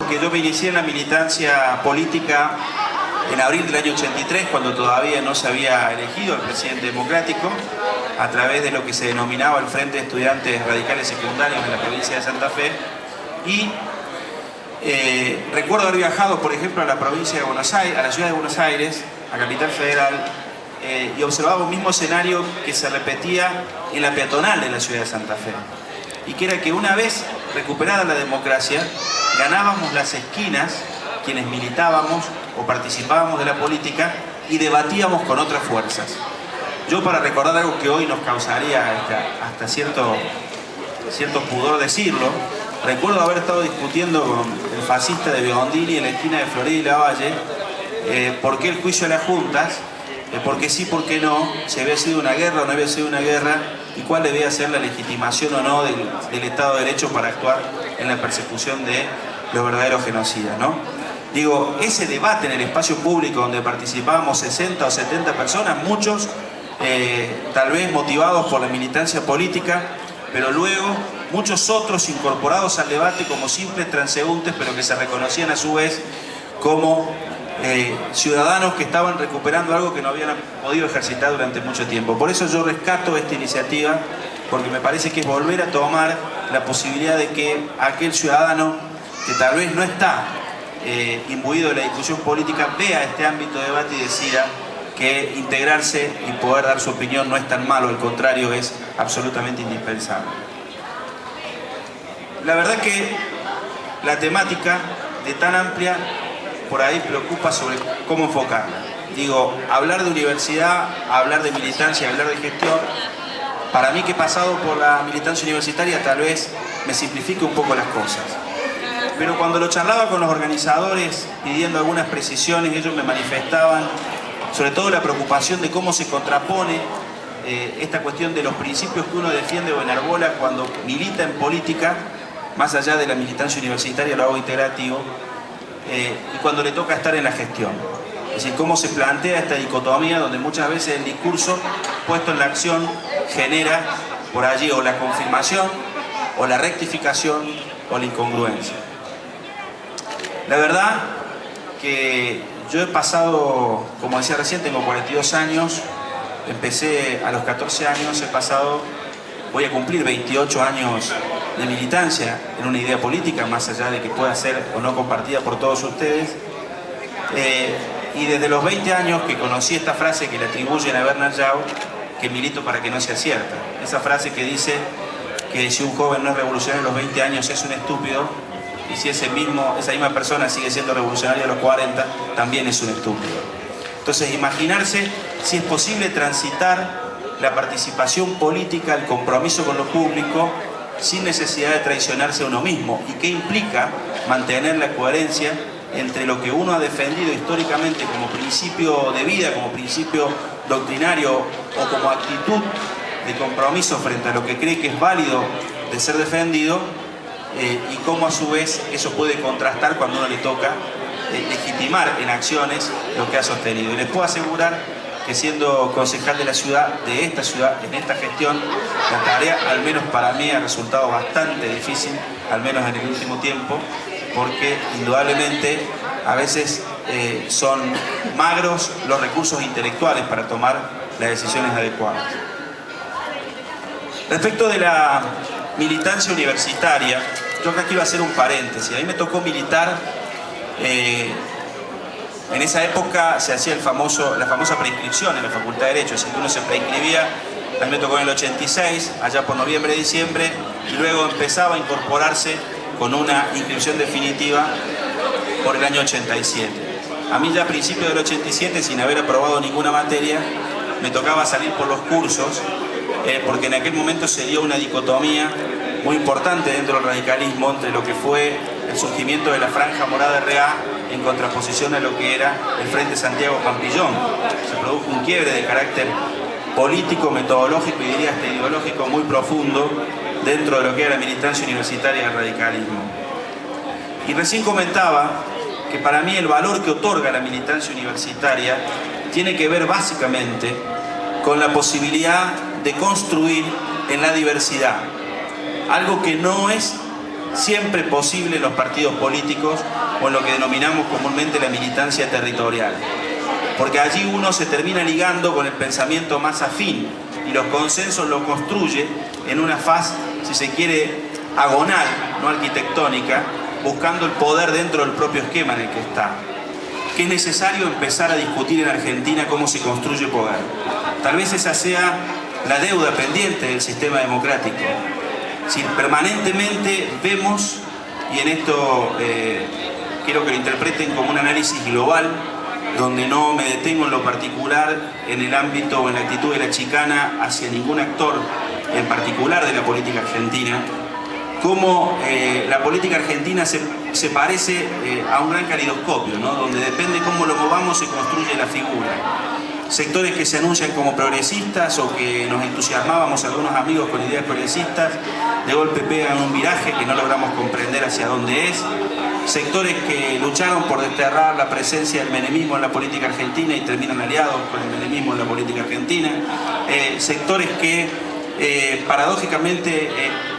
porque yo me inicié en la militancia política en abril del año 83, cuando todavía no se había elegido al presidente democrático, a través de lo que se denominaba el Frente de Estudiantes Radicales Secundarios en la provincia de Santa Fe. Y recuerdo haber viajado, por ejemplo, a la provincia de Buenos Aires, a la ciudad de Buenos Aires, a Capital Federal, y observaba un mismo escenario que se repetía en la peatonal de la ciudad de Santa Fe. Y que era que una vez recuperada la democracia, ganábamos las esquinas, quienes militábamos o participábamos de la política, y debatíamos con otras fuerzas. Yo, para recordar algo que hoy nos causaría hasta cierto pudor decirlo, recuerdo haber estado discutiendo con el fascista de Biondini en la esquina de Florida y Lavalle por qué el juicio de las juntas, por qué sí, por qué no, si había sido una guerra o no había sido una guerra, y cuál debía ser la legitimación o no del Estado de Derecho para actuar en la persecución de los verdaderos genocidas, ¿no? Digo, ese debate en el espacio público donde participábamos 60 o 70 personas, muchos tal vez motivados por la militancia política, pero luego muchos otros incorporados al debate como simples transeúntes, pero que se reconocían a su vez como ciudadanos que estaban recuperando algo que no habían podido ejercitar durante mucho tiempo. Por eso yo rescato esta iniciativa, porque me parece que es volver a tomar la posibilidad de que aquel ciudadano que tal vez no está imbuido de la discusión política vea este ámbito de debate y decida que integrarse y poder dar su opinión no es tan malo, al contrario, es absolutamente indispensable. La verdad que la temática de tan amplia por ahí preocupa sobre cómo enfocarla. Digo, hablar de universidad, hablar de militancia, hablar de gestión, para mí que he pasado por la militancia universitaria tal vez me simplifique un poco las cosas. Pero cuando lo charlaba con los organizadores pidiendo algunas precisiones, ellos me manifestaban sobre todo la preocupación de cómo se contrapone esta cuestión de los principios que uno defiende o enarbola cuando milita en política, más allá de la militancia universitaria, lo hago integrativo, y cuando le toca estar en la gestión. Es decir, cómo se plantea esta dicotomía donde muchas veces el discurso puesto en la acción genera por allí o la confirmación, o la rectificación, o la incongruencia. La verdad que yo he pasado, como decía recién, tengo 42 años, empecé a los 14 años, voy a cumplir 28 años de militancia en una idea política, más allá de que pueda ser o no compartida por todos ustedes. Y desde los 20 años que conocí esta frase que le atribuyen a Bernard Shaw, que milito para que no sea cierta. Esa frase que dice que si un joven no es revolucionario a los 20 años es un estúpido, y si esa misma persona sigue siendo revolucionaria a los 40, también es un estúpido. Entonces, imaginarse si es posible transitar la participación política, el compromiso con lo público, sin necesidad de traicionarse a uno mismo, y qué implica mantener la coherencia entre lo que uno ha defendido históricamente como principio de vida, como principio doctrinario o como actitud de compromiso frente a lo que cree que es válido de ser defendido, y cómo a su vez eso puede contrastar cuando uno le toca legitimar en acciones lo que ha sostenido. Y les puedo asegurar que siendo concejal de la ciudad, de esta ciudad, en esta gestión, la tarea, al menos para mí, ha resultado bastante difícil, al menos en el último tiempo, porque indudablemente a veces son magros los recursos intelectuales para tomar las decisiones adecuadas. Respecto de la militancia universitaria, yo acá quiero hacer un paréntesis. A mí me tocó militar, en esa época se hacía la famosa preinscripción en la Facultad de Derecho, es decir, que uno se preinscribía. A mí me tocó en el 86, allá por noviembre, diciembre, y luego empezaba a incorporarse con una inscripción definitiva por el año 87. A mí ya a principios del 87, sin haber aprobado ninguna materia, me tocaba salir por los cursos, porque en aquel momento se dio una dicotomía muy importante dentro del radicalismo entre lo que fue el surgimiento de la Franja Morada RA en contraposición a lo que era el Frente Santiago Pampillón. Se produjo un quiebre de carácter político, metodológico y diría hasta ideológico muy profundo dentro de lo que era la militancia universitaria del radicalismo. Y recién comentaba que para mí el valor que otorga la militancia universitaria tiene que ver básicamente con la posibilidad de construir en la diversidad, algo que no es siempre posible en los partidos políticos o en lo que denominamos comúnmente la militancia territorial. Porque allí uno se termina ligando con el pensamiento más afín y los consensos los construye en una faz, si se quiere, agonal, no arquitectónica, buscando el poder dentro del propio esquema en el que está. Que es necesario empezar a discutir en Argentina cómo se construye poder. Tal vez esa sea la deuda pendiente del sistema democrático. Si permanentemente vemos, y en esto quiero que lo interpreten como un análisis global, donde no me detengo en lo particular, en el ámbito o en la actitud de la chicana hacia ningún actor en particular de la política argentina, cómo la política argentina se parece a un gran calidoscopio, ¿no? Donde depende cómo lo movamos se construye la figura. Sectores que se anuncian como progresistas o que nos entusiasmábamos algunos amigos con ideas progresistas, de golpe pegan un viraje que no logramos comprender hacia dónde es. Sectores que lucharon por desterrar la presencia del menemismo en la política argentina y terminan aliados con el menemismo en la política argentina. Sectores que paradójicamente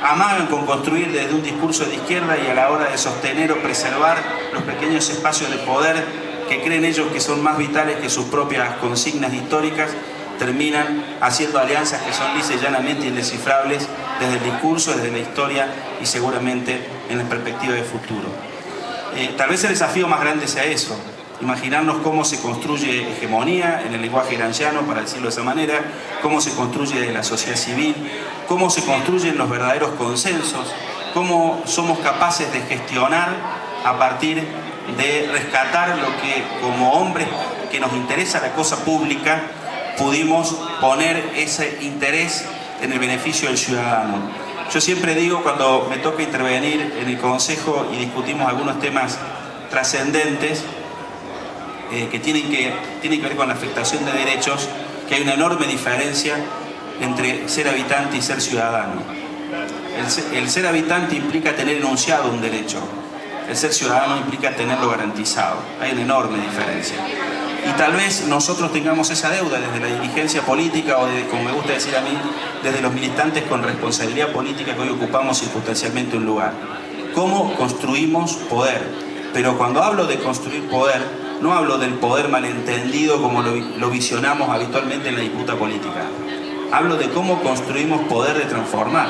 amagan con construir desde un discurso de izquierda y a la hora de sostener o preservar los pequeños espacios de poder que creen ellos que son más vitales que sus propias consignas históricas, terminan haciendo alianzas que son lisa y llanamente indescifrables desde el discurso, desde la historia y seguramente en la perspectiva de futuro. Tal vez el desafío más grande sea eso, imaginarnos cómo se construye hegemonía en el lenguaje gramsciano, para decirlo de esa manera, cómo se construye desde la sociedad civil, cómo se construyen los verdaderos consensos, cómo somos capaces de gestionar a partir de rescatar lo que como hombres que nos interesa la cosa pública pudimos poner ese interés en el beneficio del ciudadano. Yo siempre digo, cuando me toca intervenir en el Consejo y discutimos algunos temas trascendentes que tienen que ver con la afectación de derechos, que hay una enorme diferencia entre ser habitante y ser ciudadano. El ser habitante implica tener enunciado un derecho. El ser ciudadano implica tenerlo garantizado. Hay una enorme diferencia. Y tal vez nosotros tengamos esa deuda desde la dirigencia política o, como me gusta decir a mí, desde los militantes con responsabilidad política que hoy ocupamos circunstancialmente un lugar. ¿Cómo construimos poder? Pero cuando hablo de construir poder, no hablo del poder malentendido como lo visionamos habitualmente en la disputa política. Hablo de cómo construimos poder de transformar,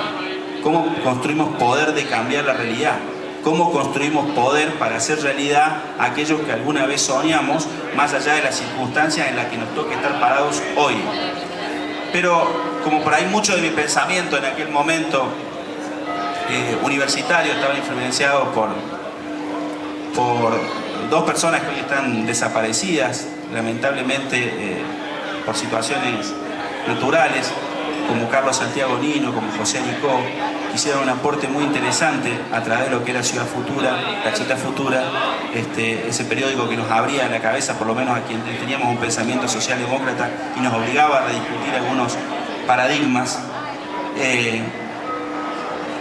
cómo construimos poder de cambiar la realidad. Cómo construimos poder para hacer realidad aquello que alguna vez soñamos, más allá de las circunstancias en las que nos toque estar parados hoy. Pero como por ahí mucho de mi pensamiento en aquel momento universitario estaba influenciado por dos personas que hoy están desaparecidas, lamentablemente por situaciones naturales, como Carlos Santiago Nino, como José Nicó, hicieron un aporte muy interesante a través de lo que era Ciudad Futura, La Chita Futura, ese periódico que nos abría la cabeza, por lo menos a quienes teníamos un pensamiento socialdemócrata y nos obligaba a rediscutir algunos paradigmas.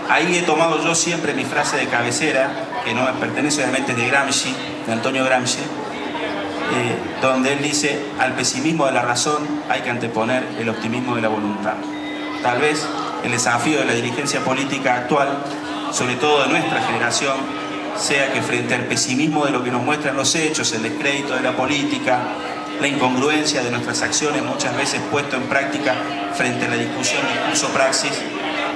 Ahí he tomado yo siempre mi frase de cabecera, que no me pertenece obviamente, de Gramsci, de Antonio Gramsci, donde él dice: al pesimismo de la razón hay que anteponer el optimismo de la voluntad. Tal vez el desafío de la dirigencia política actual, sobre todo de nuestra generación, sea que frente al pesimismo de lo que nos muestran los hechos, el descrédito de la política, la incongruencia de nuestras acciones muchas veces puesto en práctica frente a la discusión discurso-praxis,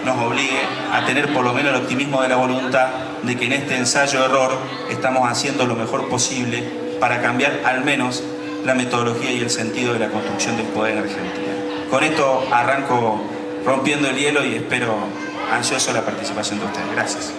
nos obligue a tener por lo menos el optimismo de la voluntad de que en este ensayo-error estamos haciendo lo mejor posible para cambiar al menos la metodología y el sentido de la construcción del poder en Argentina. Con esto arranco rompiendo el hielo y espero ansioso la participación de ustedes. Gracias.